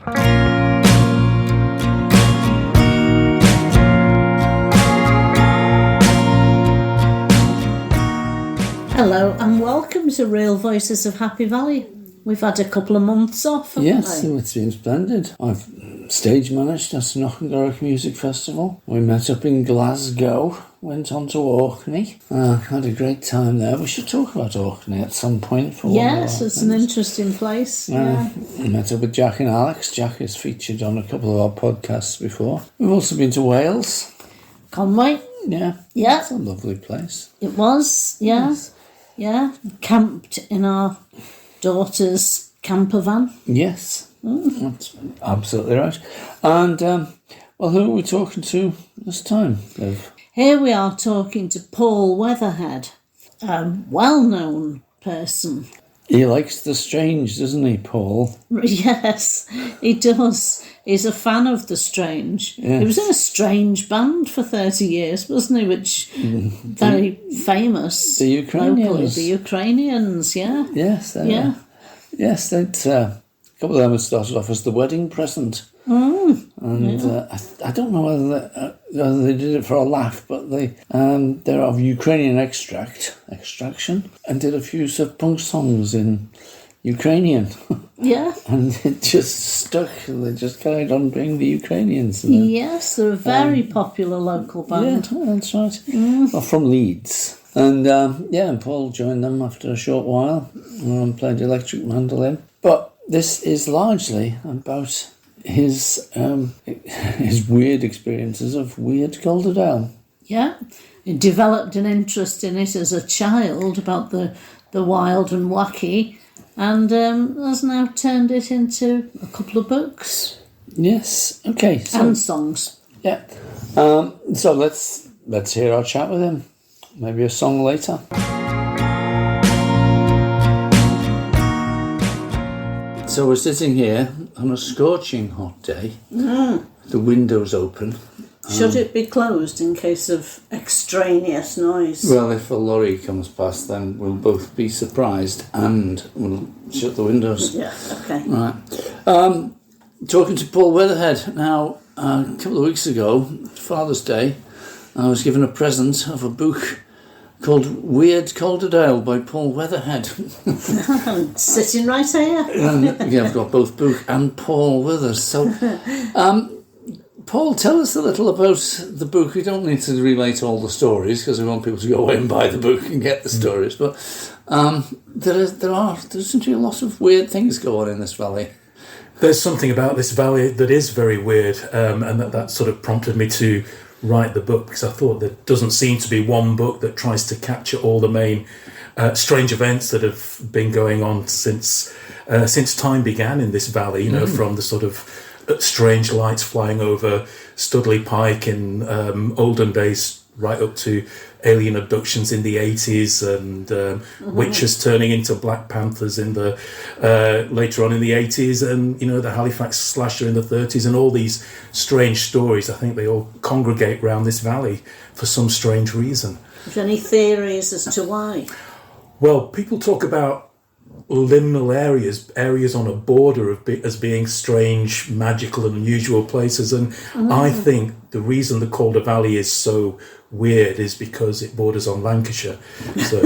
Hello and welcome to Real Voices of Happy Valley. We've had a couple of months off, haven't Yes, we? it's been splendid. I've stage managed at Knockengorrick Music Festival. We met up in Glasgow, went on to Orkney, had a great time there. We should talk about Orkney at some point. Yes, it's an interesting place. Yeah. We met up with Jack and Alex. Jack has featured on a couple of our podcasts before. We've also been to Wales. Conway. Yeah. Yeah. It's a lovely place. It was, yeah. Yes. Yeah. Camped in our daughter's camper van. Yes, that's absolutely right. And, well, who are we talking to this time, Liv? Here we are talking to Paul Weatherhead, a well-known person. He likes the strange, doesn't he, Paul? Yes, he does. He's a fan of the strange. Yes. He was in a strange band for 30 years, wasn't he? Which very famous. The Ukrainians. Locally. The Ukrainians, yeah. Yes, Yeah. Yes, they'd, a couple of them had started off as the wedding present. And I don't know whether they did it for a laugh, but they're of Ukrainian extraction, and did a few sort of punk songs in Ukrainian. Yeah. And it just stuck. They just carried on being the Ukrainians. Yes, they're a very popular local band. Yeah, that's right. Well, from Leeds. And and Paul joined them after a short while and played electric mandolin. But this is largely about his weird experiences of weird Calderdale. Yeah. He developed an interest in it as a child about the wild and wacky, and has now turned it into a couple of books. Yes. Okay. And songs. Yeah. So let's hear our chat with him. Maybe a song later. So we're sitting here on a scorching hot day. The window's open. Should it be closed in case of extraneous noise? Well, if a lorry comes past, then we'll both be surprised and we'll shut the windows. Yeah, okay. Right. Talking to Paul Weatherhead. Now, a couple of weeks ago, Father's Day, I was given a present of a book called Weird Calderdale by Paul Weatherhead. I'm sitting right here. Yeah, I've got both book and Paul with us. So, Paul, tell us a little about the book. We don't need to relate all the stories because we want people to go away and buy the book and get the stories. But there seems to be a lot of weird things go on in this valley. There's something about this valley that is very weird, and that sort of prompted me to write the book, because I thought there doesn't seem to be one book that tries to capture all the main strange events that have been going on since time began in this valley, from the sort of strange lights flying over Studley Pike in olden days, right up to alien abductions in the 80s and witches turning into Black Panthers in the later on in the 80s, and the Halifax slasher in the 30s, and all these strange stories. I think they all congregate around this valley for some strange reason. Have you any theories as to why? Well, people talk about liminal areas on a border as being strange, magical and unusual places, and I think the reason the Calder Valley is so weird is because it borders on Lancashire. So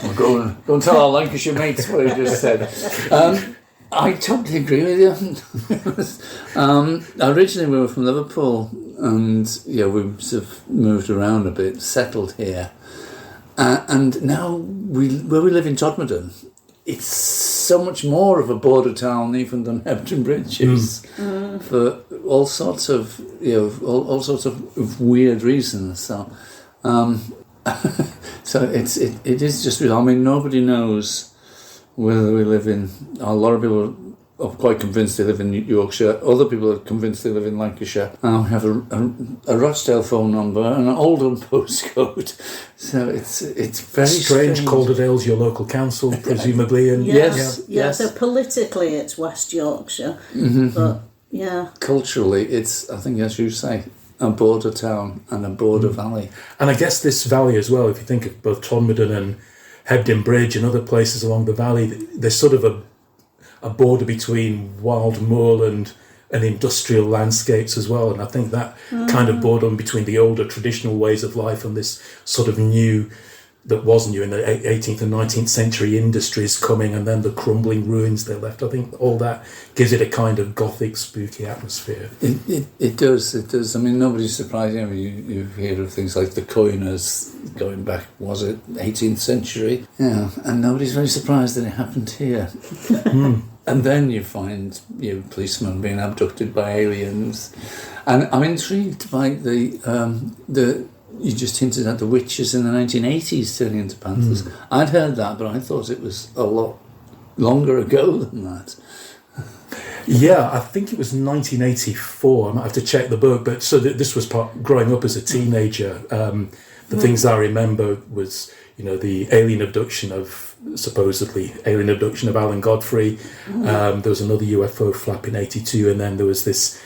Well, go and tell our Lancashire mates what you just said. I totally agree with you. Originally we were from Liverpool, and we've sort of moved around a bit, settled here. And now where we live in Todmorden, it's so much more of a border town even than Hebden Bridge is, for all sorts of all sorts of weird reasons. So, so it is just. I mean, nobody knows whether we live in. A lot of people are quite convinced they live in Yorkshire. Other people are convinced they live in Lancashire. And we have a Rochdale phone number and an Oldham postcode. So it's very strange. Calderdale's your local council, presumably. And Yes. So politically it's West Yorkshire, but yeah. Culturally, it's, I think, as you say, a border town and a border valley. And I guess this valley as well, if you think of both Todmorden and Hebden Bridge and other places along the valley, there's sort of a border between wild moorland and industrial landscapes as well. And I think that kind of border between the older traditional ways of life and this sort of new, that was new in the 18th and 19th century industries coming, and then the crumbling ruins they left. I think all that gives it a kind of gothic, spooky atmosphere. It does. I mean, nobody's surprised. You hear of things like the coiners going back, was it 18th century? Yeah, and nobody's very surprised that it happened here. And then you find policemen being abducted by aliens, and I'm intrigued by the. You just hinted at the witches in the 1980s turning into panthers. I'd heard that, but I thought it was a lot longer ago than that. Yeah, I think it was 1984. I might have to check the book, but so this was growing up as a teenager. The things I remember was, the supposedly alien abduction of Alan Godfrey. There was another UFO flap in 82, and then there was this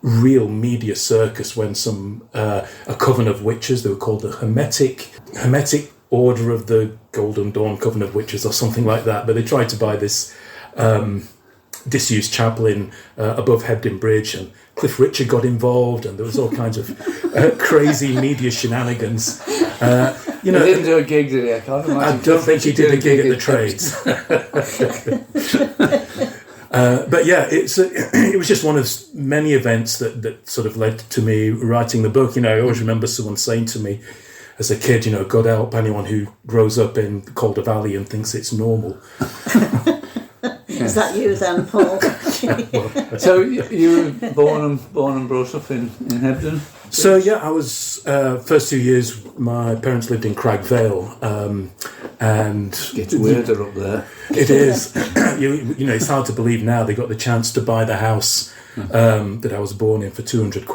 real media circus when a coven of witches, they were called the Hermetic Order of the Golden Dawn Coven of Witches or something like that, but they tried to buy this disused chapel in above Hebden Bridge, and Cliff Richard got involved, and there was all kinds of crazy media shenanigans. He didn't do a gig, did he? I can't imagine. I don't think he did a gig at the trades. But yeah, it was just one of many events that sort of led to me writing the book. I always remember someone saying to me as a kid, God help anyone who grows up in the Calder Valley and thinks it's normal. Is that you then, Paul? So you were born and brought up in Hebden? So yeah, I was first 2 years. My parents lived in Cragvale, and it gets weirder up there. It is. It's hard to believe now they got the chance to buy the house that I was born in for £200.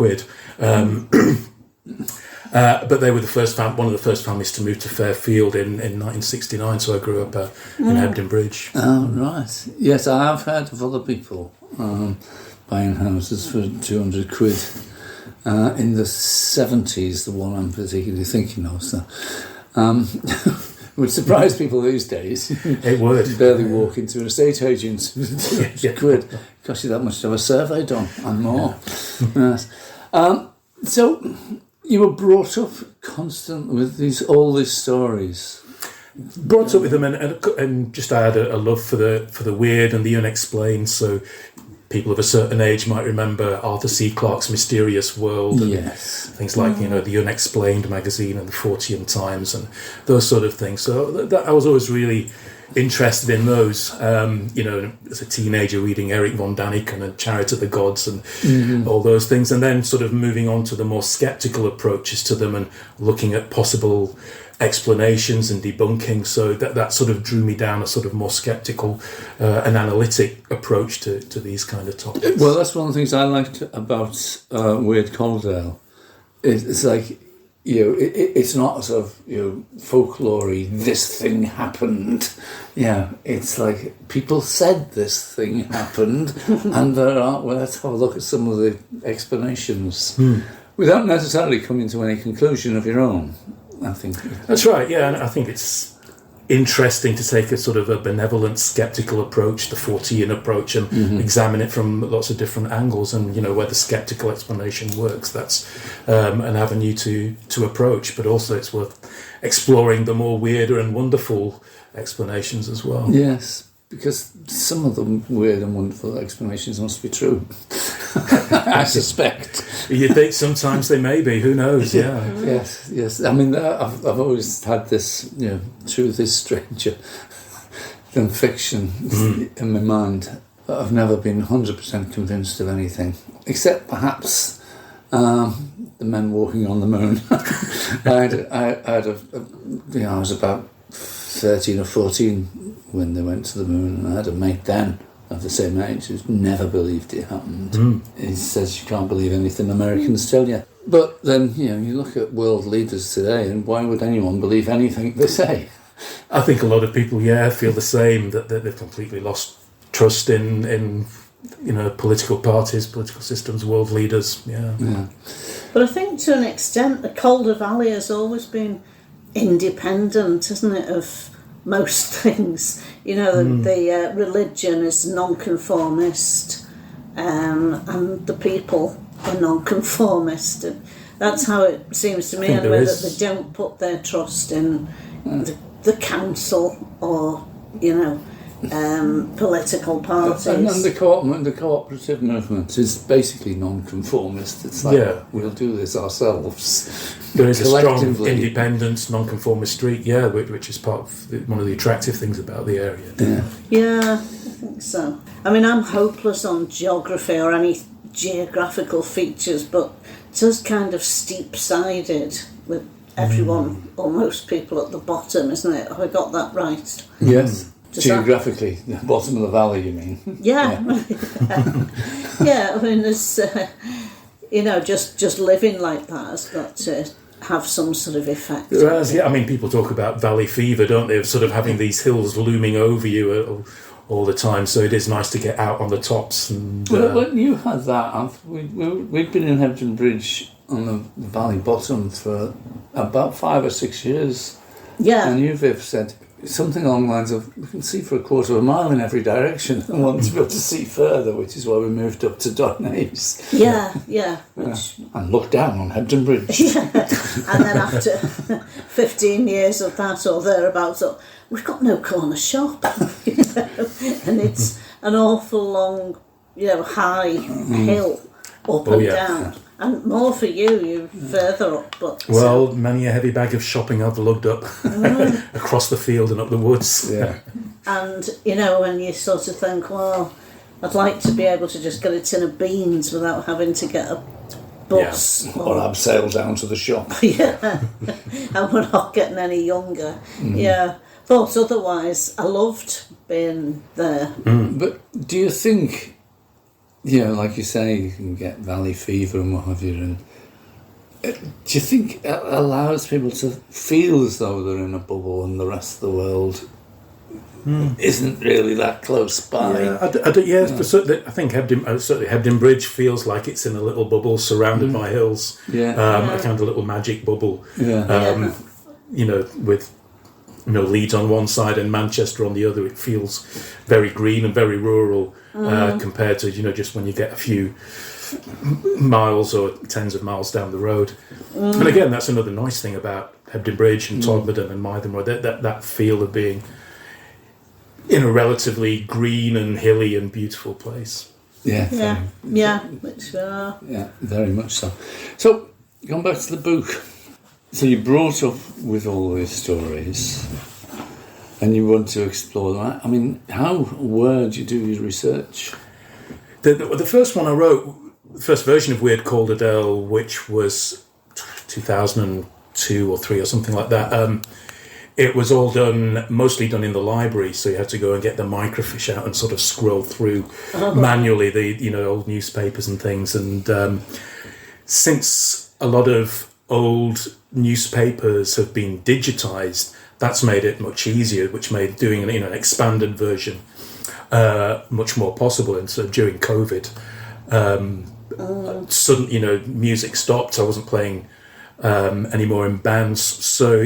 But they were one of the first families to move to Fairfield in 1969. So I grew up in Hebden Bridge. Oh right, yes, I have heard of other people buying houses for £200. In the 70s, the one I'm particularly thinking of. So, it would surprise people these days. It would. You barely walk into an estate agent. £200 cost you that much to have a survey done and more. Yes. So you were brought up constantly with all these stories. Brought up with them, and just I had a love for the weird and the unexplained. So people of a certain age might remember Arthur C. Clarke's Mysterious World, and things like the Unexplained magazine and the Fortean Times and those sort of things. So I was always really interested in those. As a teenager, reading Eric von Daniken and Chariot of the Gods and all those things, and then sort of moving on to the more sceptical approaches to them and looking at possible explanations and debunking. So that sort of drew me down a sort of more sceptical and analytic approach to these kind of topics. Well, that's one of the things I liked about Weird Calderdale. It's like, it's not sort of, folklore-y, this thing happened. Yeah, it's like people said this thing happened, and let's have a look at some of the explanations without necessarily coming to any conclusion of your own. I think that's right. Yeah, and I think it's interesting to take a sort of a benevolent, sceptical approach, the Fortean approach, and examine it from lots of different angles. And where the sceptical explanation works, that's an avenue to approach. But also, it's worth exploring the more weirder and wonderful explanations as well. Yes, because some of the weird and wonderful explanations must be true. I suspect. You think sometimes they may be. Who knows? Yeah. Yes. I mean, I've always had this, truth is stranger than fiction in my mind. But I've never been 100% convinced of anything, except perhaps the men walking on the moon. I was about 13 or 14 when they went to the moon, and I had a mate then of the same age who's never believed it happened. He says you can't believe anything Americans tell you. But then, you look at world leaders today, and why would anyone believe anything they say? I think a lot of people, feel the same, that they've completely lost trust in political parties, political systems, world leaders. Yeah. But I think to an extent the Calder Valley has always been independent, isn't it, of most things. You know, the religion is nonconformist, and the people are nonconformist. And that's how it seems to me, anyway, that they don't put their trust in the council or, political parties. And the cooperative movement is basically non-conformist. It's like, we'll do this ourselves. There is a strong independent, non-conformist street, which is part of one of the attractive things about the area. Yeah, I think so. I mean, I'm hopeless on geography or any geographical features, but just kind of steep-sided with everyone or most people at the bottom, isn't it? Have I got that right? Yes. Geographically, the bottom of the valley, you mean? Yeah. I mean, there's, just living like that has got to have some sort of effect. I mean, people talk about valley fever, don't they? Of sort of having these hills looming over you all the time. So it is nice to get out on the tops. And, when you had that, we'd been in Hebden Bridge on the valley bottom for about 5 or 6 years. Yeah. And you, Viv, said something along the lines of, we can see for a quarter of a mile in every direction and want to be able to see further, which is why we moved up to Darnay's. Yeah. And look down on Hebden Bridge. And then after 15 years of that or thereabouts, we've got no corner shop. And it's an awful long, high hill up and down. And more for you further up. But many a heavy bag of shopping I've lugged up across the field and up the woods. Yeah. And, when you sort of think, well, I'd like to be able to just get a tin of beans without having to get a bus. Yeah. Or abseil down to the shop. And we're not getting any younger. Yeah. But otherwise, I loved being there. But do you think... like you say, you can get valley fever and what have you. And do you think it allows people to feel as though they're in a bubble and the rest of the world isn't really that close by? I think certainly Hebden Bridge feels like it's in a little bubble surrounded by hills. A kind of little magic bubble. With Leeds on one side and Manchester on the other, it feels very green and very rural compared to just when you get a few miles or tens of miles down the road. And again, that's another nice thing about Hebden Bridge and Todmorden and Mytholmroyd, that feel of being in a relatively green and hilly and beautiful place. Yeah, very much so. So going back to the book. So you brought up with all these stories and you want to explore them. I mean, where do you do your research? The first one I wrote, the first version of Weird Calderdale, which was 2002 or 3 or something like that, it was all mostly done in the library, so you had to go and get the microfiche out and sort of scroll through manually the old newspapers and things. And since a lot of old newspapers have been digitized, that's made it much easier, which made doing an expanded version much more possible. And so during COVID, suddenly music stopped. I wasn't playing anymore in bands, so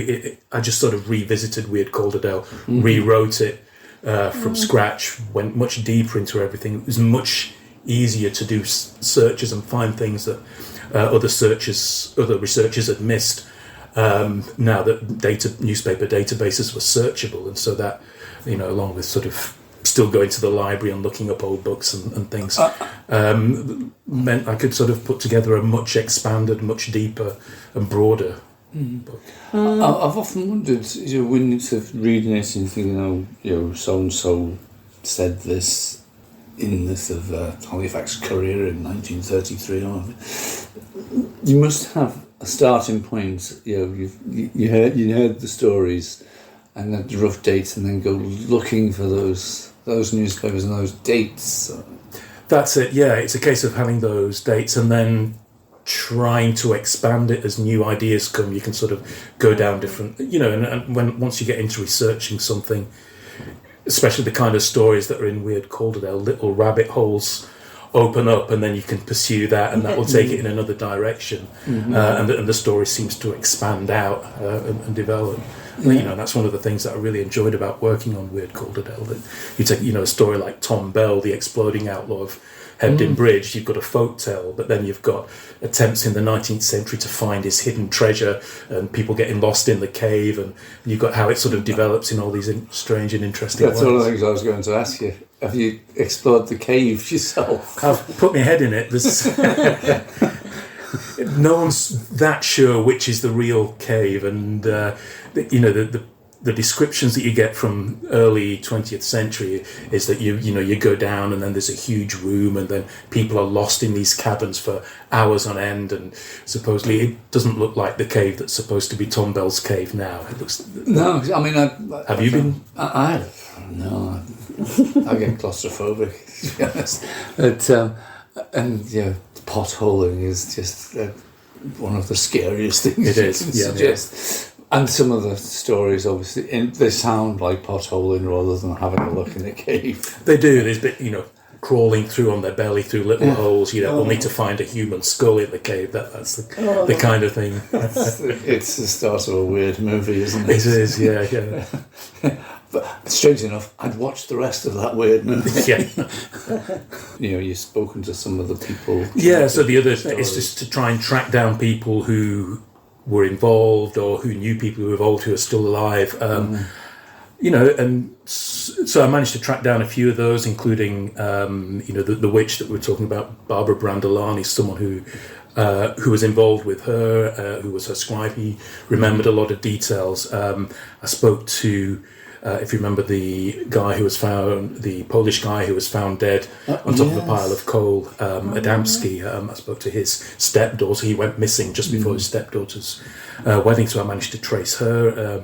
I just sort of revisited Weird Calderdale, rewrote it from scratch, went much deeper into everything. It was much easier to do searches and find things that other researchers had missed. Now that newspaper databases were searchable, and so that along with sort of still going to the library and looking up old books and things, meant I could sort of put together a much expanded, much deeper and broader book. I've often wondered, when you're reading it and thinking, so and so said this in this Halifax Courier in 1933. You must have a starting point. You heard the stories and the rough dates, and then go looking for those newspapers and those dates. That's it. Yeah, it's a case of having those dates and then trying to expand it as new ideas come. You can sort of go down different, and once you get into researching something, especially the kind of stories that are in Weird Calderdale, little rabbit holes open up, and then you can pursue that, and that will take it in another direction, and the story seems to expand out and develop. That's one of the things that I really enjoyed about working on Weird Calderdale. That you take, a story like Tom Bell, the exploding outlaw of Hebden Bridge. You've got a folk tale, but then you've got attempts in the 19th century to find his hidden treasure, and people getting lost in the cave, and you've got how it sort of develops in all these strange and interesting ways. That's one of the things I was going to ask you. Have you explored the cave yourself? I've put my head in it. No one's that sure which is the real cave, and the descriptions that you get from early 20th century is that you go down and then there's a huge room and then people are lost in these caverns for hours on end, and supposedly it doesn't look like the cave that's supposed to be Tom Bell's cave now. It looks. No, I mean, have you been? No, I get claustrophobic, to be honest. Potholing is just one of the scariest things it is, you can suggest. And some of the stories, obviously, they sound like potholing rather than having a look in a cave. They do. There's crawling through on their belly through little holes, only to find a human skull in the cave. That's the kind of thing. It's the start of a weird movie, isn't it? It is, yeah. But strange enough, I'd watched the rest of that weird movie. Yeah. You've spoken to some of the people. Yeah, so the other is just to try and track down people who were involved or who knew people who were involved who are still alive. And so I managed to track down a few of those, including, the witch that we were talking about, Barbara Brandolani, someone who was involved with her, who was her scribe. He remembered a lot of details. I spoke to, if you remember, the Polish guy who was found dead on top of a pile of coal, Adamski. I spoke to his stepdaughter. He went missing just before his stepdaughter's wedding, so I managed to trace her.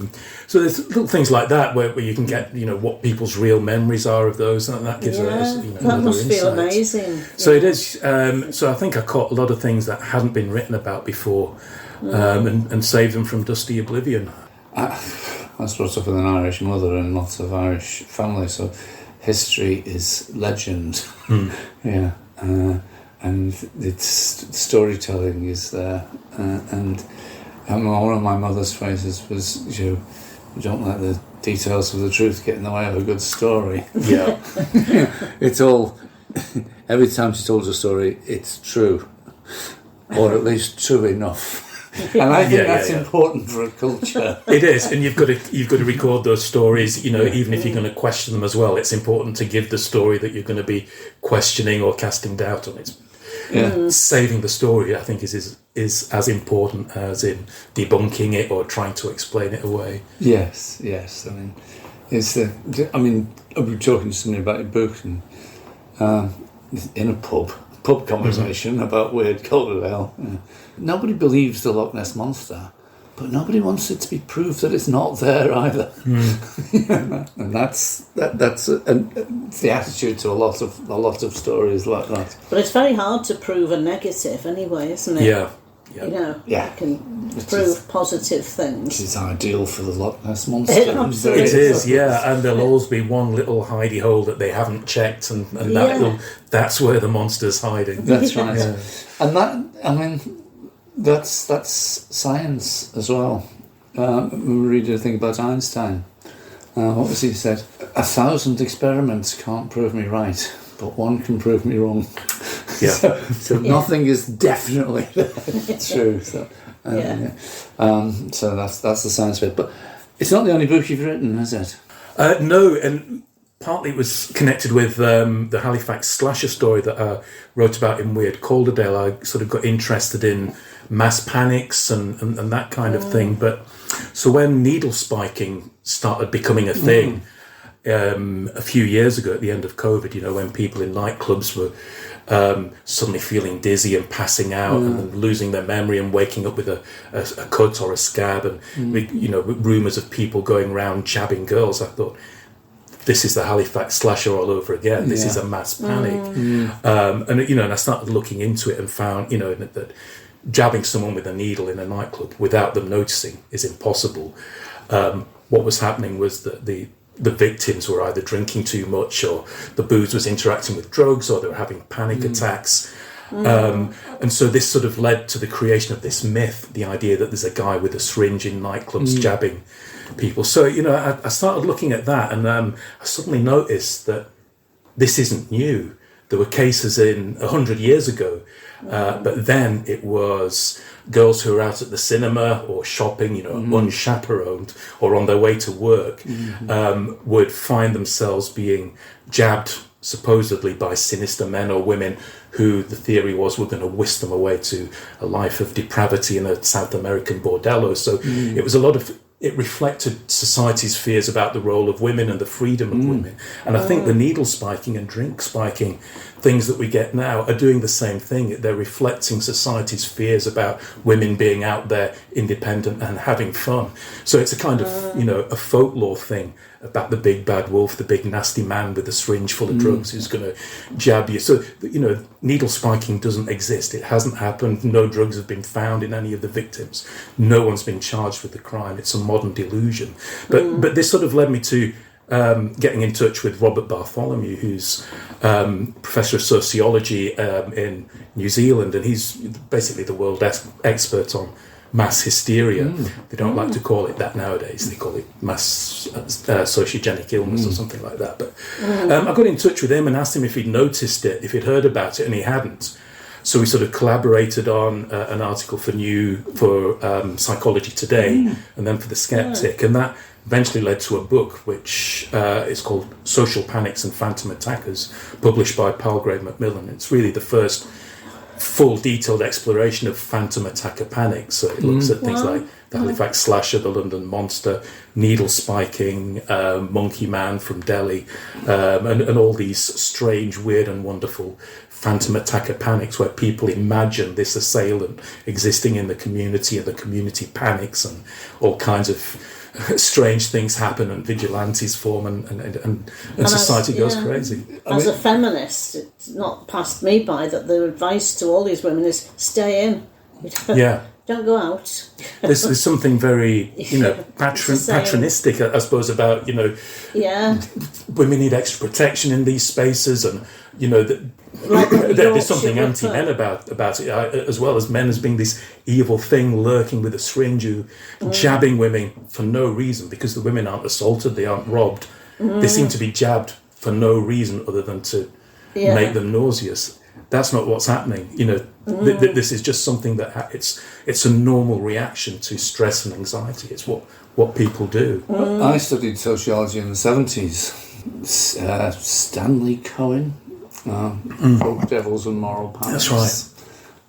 So there's little things like that where you can get, what people's real memories are of those, and that gives us, that must feel amazing. So it is. So I think I caught a lot of things that hadn't been written about before, and saved them from dusty oblivion. I was brought up with an Irish mother and lots of Irish family, so history is legend. Yeah, and it's storytelling is there, and one of my mother's phrases was, don't let the details of the truth get in the way of a good story. Yeah. It's all, every time she told a story, it's true, or at least true enough. And I think that's important for a culture. It is, and you've got to record those stories. Even if you're going to question them as well, it's important to give the story that you're going to be questioning or casting doubt on. It's saving the story, I think, is as important as in debunking it or trying to explain it away. Yes. I mean, I was talking to somebody about your book and in a pub conversation about Weird Calderdale. Nobody believes the Loch Ness Monster, but nobody wants it to be proved that it's not there either. And that's the attitude to a lot of stories like that. But it's very hard to prove a negative anyway, isn't it? Yeah. You can prove positive things. Which is ideal for the Loch Ness Monster. It absolutely is, yeah. And there'll always be one little hidey hole that they haven't checked, and that's where the monster's hiding. That's right. Yeah. And that's science as well. We read a thing about Einstein. What was he said? 1,000 experiments can't prove me right, but one can prove me wrong. Yeah. So nothing is definitely true. So so that's the science bit. But it's not the only book you've written, is it? No, and partly it was connected with the Halifax slasher story that I wrote about in Weird Calderdale. I sort of got interested in mass panics and that kind of thing. But so when needle spiking started becoming a thing a few years ago at the end of COVID, when people in nightclubs were suddenly feeling dizzy and passing out and losing their memory and waking up with a cut or a scab and rumours of people going around jabbing girls, I thought, this is the Halifax slasher all over again. This is a mass panic. And I started looking into it and found, that jabbing someone with a needle in a nightclub without them noticing is impossible. What was happening was that the victims were either drinking too much, or the booze was interacting with drugs, or they were having panic attacks. And so this sort of led to the creation of this myth, the idea that there's a guy with a syringe in nightclubs jabbing people. So, I started looking at that, and I suddenly noticed that this isn't new. There were cases 100 years ago, but then it was girls who were out at the cinema or shopping, unchaperoned, or on their way to work, would find themselves being jabbed supposedly by sinister men or women who the theory was were going to whisk them away to a life of depravity in a South American bordello. So it was it reflected society's fears about the role of women and the freedom of women. And I think the needle spiking and drink spiking things that we get now are doing the same thing. They're reflecting society's fears about women being out there independent and having fun. So it's a kind of, a folklore thing about the big bad wolf, the big nasty man with a syringe full of drugs who's going to jab you. So, needle spiking doesn't exist. It hasn't happened. No drugs have been found in any of the victims. No one's been charged with the crime. It's a modern delusion. But this sort of led me to getting in touch with Robert Bartholomew, who's professor of sociology in New Zealand, and he's basically the world expert on mass hysteria. They don't like to call it that nowadays. They call it mass sociogenic illness or something like that. But I got in touch with him and asked him if he'd noticed it, if he'd heard about it, and he hadn't. So we sort of collaborated on an article for Psychology Today, and then for The Skeptic, and that eventually led to a book which is called Social Panics and Phantom Attackers, published by Palgrave Macmillan. It's really the first full detailed exploration of phantom attacker panic. So it looks at things like the Halifax Slasher, the London Monster, needle spiking, Monkey Man from Delhi, and all these strange, weird and wonderful phantom attacker panics where people imagine this assailant existing in the community and the community panics and all kinds of strange things happen and vigilantes form and society goes crazy. As a feminist, it's not passed me by that the advice to all these women is stay in. Don't go out. There's something very, patronistic, I suppose, about, women need extra protection in these spaces, and, there's something anti-men about it, as well as men as being this evil thing lurking with a syringe, jabbing women for no reason, because the women aren't assaulted, they aren't robbed. They seem to be jabbed for no reason other than to make them nauseous. That's not what's happening. This is just something that it's a normal reaction to stress and anxiety. It's what people do. I studied sociology in the 70s. Stanley Cohen, Folk Devils and Moral Panics. That's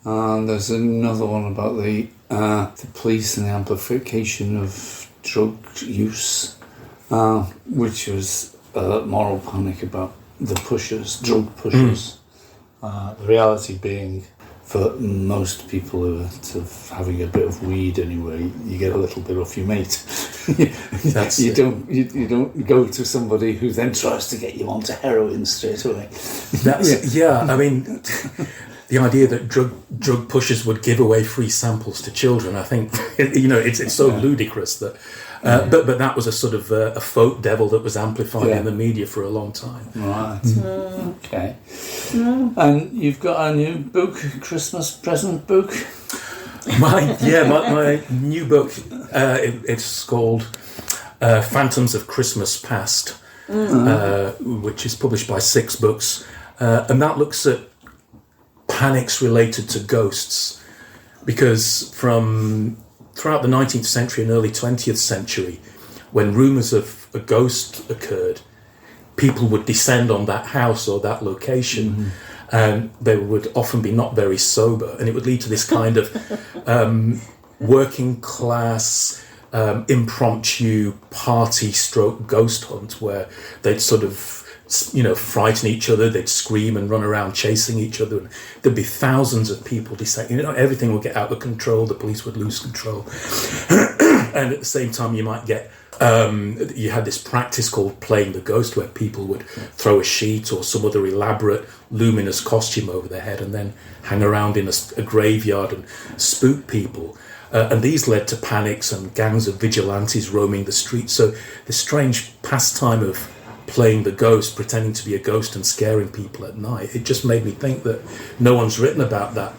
right. And there's another one about the police and the amplification of drug use, which was moral panic about the drug pushers. The reality being, for most people who are sort of having a bit of weed anyway, you get a little bit off your mate. You don't go to somebody who then tries to get you onto heroin straight away. I mean, the idea that drug pushers would give away free samples to children, I think, it's so ludicrous that. But that was a sort of a folk devil that was amplified in the media for a long time. Right. Okay. And you've got a new book, Christmas present book. My new book. It's called Phantoms of Christmas Past, which is published by Six Books, and that looks at panics related to ghosts, because throughout the 19th century and early 20th century, when rumours of a ghost occurred, people would descend on that house or that location, and they would often be not very sober, and it would lead to this kind of working class impromptu party stroke ghost hunt, where they'd sort of frighten each other, they'd scream and run around chasing each other, and there'd be thousands of people descending. Everything would get out of control, the police would lose control. And at the same time, you might get you had this practice called playing the ghost, where people would throw a sheet or some other elaborate luminous costume over their head and then hang around in a graveyard and spook people. And these led to panics and gangs of vigilantes roaming the streets. So this strange pastime of playing the ghost, pretending to be a ghost and scaring people at night, it just made me think that no one's written about that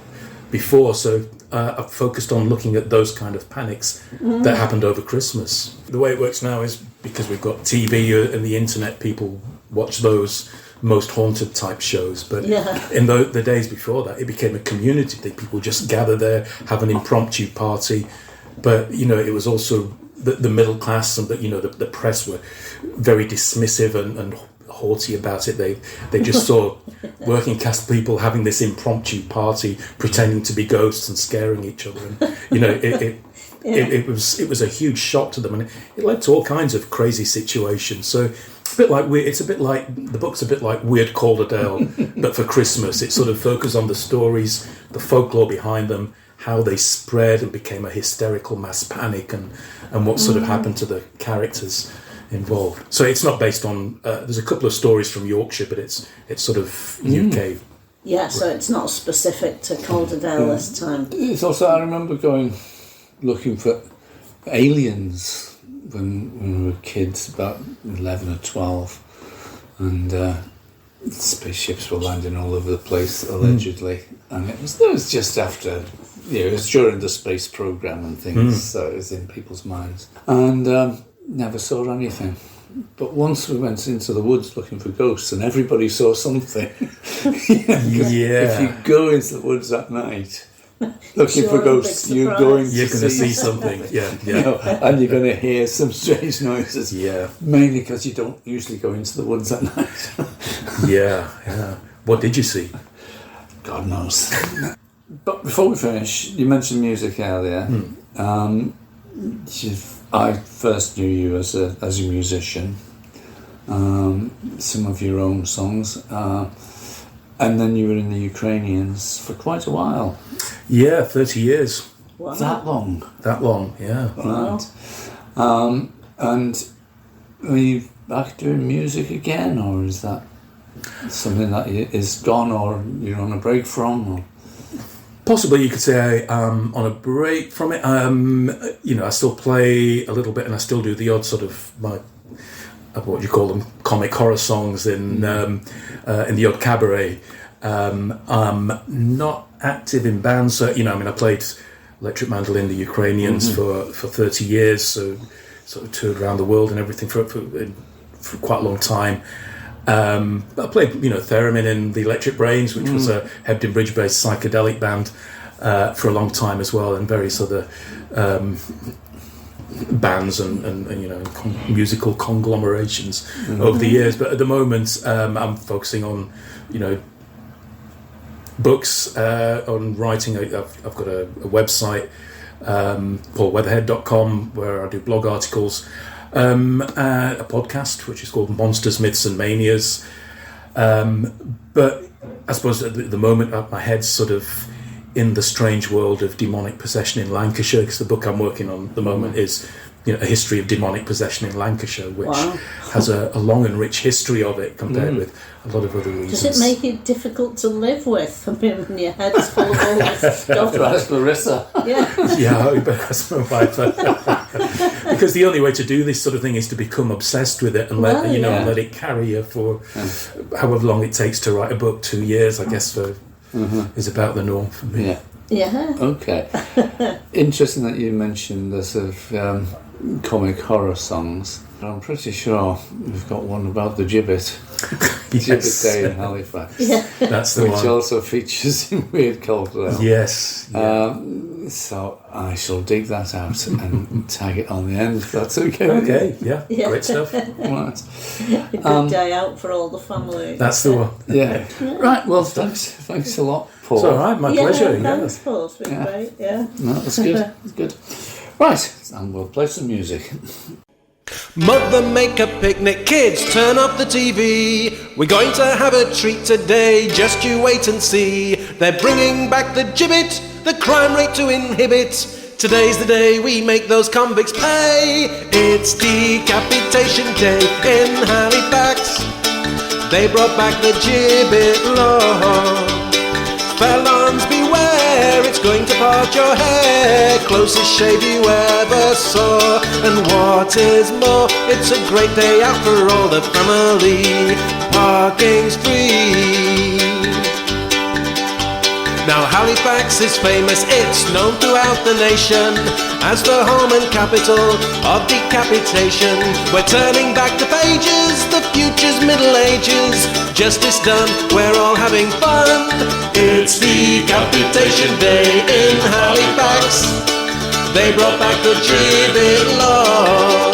before, so I've focused on looking at those kind of panics that happened over Christmas. The way it works now is because we've got TV and the internet, people watch those most haunted type shows, but in the days before that, it became a community that people just gather there, have an impromptu party. But it was also the middle class, and the press were very dismissive and haughty about it. They just saw working class people having this impromptu party, pretending to be ghosts and scaring each other, and it was a huge shock to them, and it led to all kinds of crazy situations. So it's a bit like the book's a bit like Weird Calderdale, but for Christmas. It sort of focuses on the stories, the folklore behind them, how they spread and became a hysterical mass panic, and what sort of happened to the characters involved. So it's not based on. There's a couple of stories from Yorkshire, but it's sort of UK. Yeah, so it's not specific to Calderdale this time. It's also, I remember looking for aliens when we were kids, about 11 or 12, and spaceships were landing all over the place, allegedly. And it was just after, it was during the space program and things, so it was in people's minds. And never saw anything. But once we went into the woods looking for ghosts, and everybody saw something. If you go into the woods at night looking for ghosts, you're going to see something. And you're going to hear some strange noises. Yeah. Mainly because you don't usually go into the woods at night. Yeah. What did you see? God knows. But before we finish, you mentioned music earlier. I first knew you as a musician. Some of your own songs. And then you were in the Ukrainians for quite a while. Yeah, 30 years. Wow. That long? That long, yeah. Right. And are you back doing music again, or is that something that is gone, or you're on a break from? Or? Possibly you could say I'm on a break from it. I still play a little bit, and I still do the odd sort of what do you call them, comic horror songs in the odd cabaret. I'm not active in bands, so I played electric mandolin, the Ukrainians, for 30 years, so sort of toured around the world and everything for quite a long time. I played theremin in the Electric Brains, which was a Hebden Bridge based psychedelic band for a long time as well, and various other bands and musical conglomerations over the years. But at the moment I'm focusing on books, on writing. I've got a website, paulweatherhead.com, where I do blog articles, a podcast which is called Monsters, Myths and Manias, but I suppose at the moment my head's sort of in the strange world of demonic possession in Lancashire, because the book I'm working on at the moment is a history of demonic possession in Lancashire, which has a long and rich history of it compared with a lot of other regions. Does it make it difficult to live with? I mean, when your head's full of all this stuff. That's Larissa. Yeah, I bet that's my wife. Because the only way to do this sort of thing is to become obsessed with it and let it carry you for however long it takes to write a book. 2 years, I guess, is about the norm for me. Yeah. Okay. Interesting that you mentioned the sort of comic horror songs. I'm pretty sure we've got one about the Gibbet. Gibbet Day in Halifax. Yeah. That's the which one. also features in Weird Calderdale. Yes. So I shall dig that out and tag it on the end, if that's okay. Okay, yeah. Great stuff. Right. A good day out for all the family. That's the one. Yeah. Right, well, thanks a lot, Paul. It's all right, my pleasure. Thanks, Paul. It's been great, No, that's good. That's good. Right, and we'll play some music. Mother, make a picnic, kids, turn up the TV. We're going to have a treat today, just you wait and see. They're bringing back the gibbet, the crime rate to inhibit. Today's the day we make those convicts pay. It's decapitation day in Halifax. They brought back the gibbet law. Felons beware, it's going to part your hair. Closest shave you ever saw. And what is more, it's a great day out for all the family. Parking's free. Now Halifax is famous, it's known throughout the nation as the home and capital of decapitation. We're turning back the pages, the future's Middle Ages. Justice done, we're all having fun. It's Decapitation Day in Halifax. They brought back the gibbet law.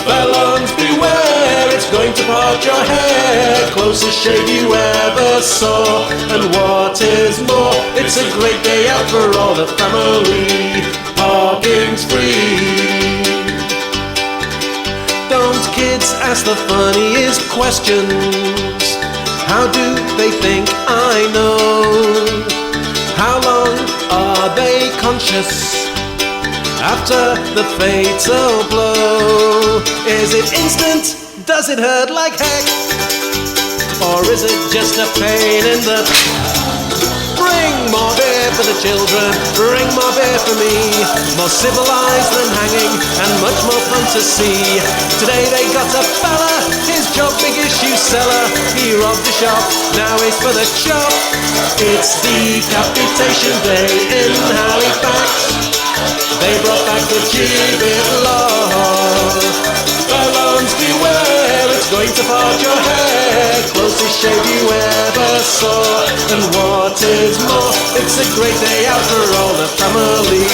Felons beware, it's going to part your hair. Closest shave you ever saw. And what is more, it's a great day out for all the family. Parking's free. Don't kids ask the funniest questions? How do they think I know? How long are they conscious after the fatal blow? Is it instant? Does it hurt like heck? Or is it just a pain in the... Bring more beer for the children, bring more beer for me. More civilized than hanging and much more fun to see. Today they got a fella, his job big issue seller. He robbed a shop, now he's for the chop. It's Decapitation Day in Halifax. They brought back the gibbet law. Felons beware, it's going to part your hair. Closest shave you ever saw. And what is more, it's a great day out for all the family.